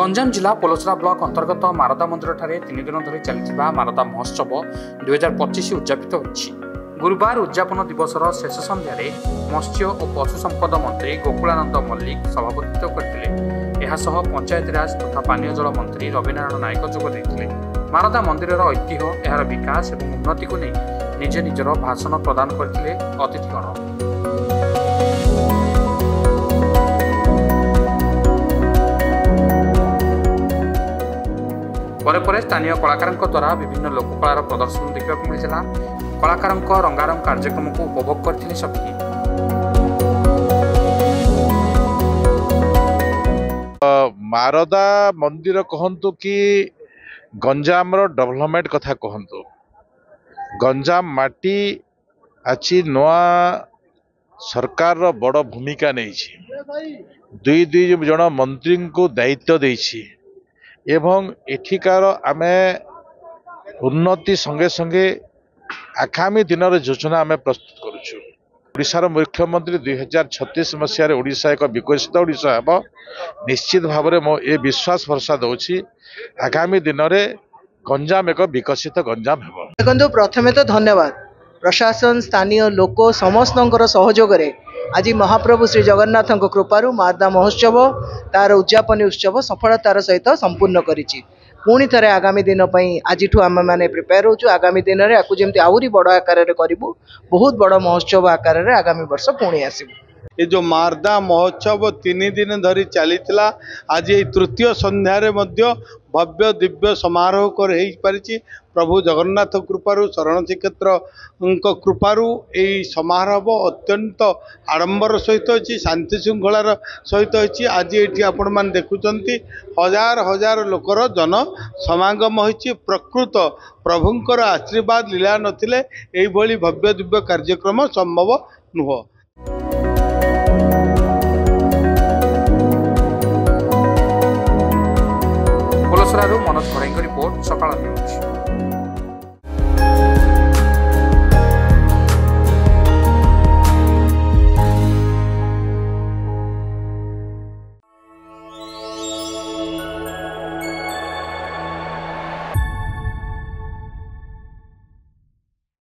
गंजाम जिला पलसरा ब्लॉक अंतर्गत मारदा मंदिर ठारे 3 दिन धरी चलता मारदा महोत्सव 2025 उद्यापित होइछि। गुरुवार उद्यापन दिवसर शेष संध्यार मत्स्य और पशु संपद मंत्री गोकुलानंद मल्लिक सभापतित्व करथिले। एहासह पंचायतराज तथा पानीय जल मंत्री रविनारायण नायक जोग देथिले। मारदा मंदिरर ऐतिह्य एहार विकास और उन्नति को नहीं निजे निजर भाषण प्रदान करथिले अतिथिगण। पर स्थानीय कलाकार द्वारा विभिन्न लोककलार प्रदर्शन देखा मिलता। कलाकार रंगारंग कार्यक्रम को उपभोग करथिले सभी। मारदा मंदिर कहतु कि गंजाम डेवलपमेंट कथा कहतु गंजाम माटी आछि नवा सरकार बड़ भूमिका नहीं दुई दुई जन मंत्री को दायित्व देछि एवं एठिकार आमे उन्नति संगे संगे आगामी दिन योजना आमे प्रस्तुत करुछु। ओडिशार मुख्यमंत्री 2036 मसीह ओडिशा एक विकसित ओडिशा हेब निश्चित भाव में मो ए विश्वास भरसा दउछि आगामी दिन में गंजाम एक विकसित गंजाम हेब। देखो प्रथमे तो धन्यवाद प्रशासन स्थानीय लोक समस्त सहयोग आज महाप्रभु श्री जगन्नाथ कृपारू मारदा महोत्सव तार उद्यापन उत्सव सफलतार सहित संपूर्ण करिछि। पुणी थे आगामी दिन आज आम मैंने प्रिपेयर होचु। आगामी दिन में आपको जमी आहरी बड़ आकार करूँ बहुत बड़ महोत्सव आकार आगामी वर्ष पुणी आसबू। ये जो मारदा महोत्सव 3 दिन धरी चली आज ये तृतीय संध्यारे मध्य भव्य दिव्य समारोह कर पारिछि। प्रभु जगन्नाथ कृपारू शरण श्रीक्षेत्र कृपारू यही समारोह अत्यंत आडंबर सहित अच्छी शांति श्रृंखलार सहित अच्छी। आज ये आपण मैंने देखुंत हजार हजार लोकर जन समागम होइछि। प्रकृत प्रभुंकर आशीर्वाद लीला नथिले एही भव्य दिव्य कार्यक्रम संभव नुह। पलसरारू मनोज घड़ाई रिपोर्ट सकाळ न्यूज।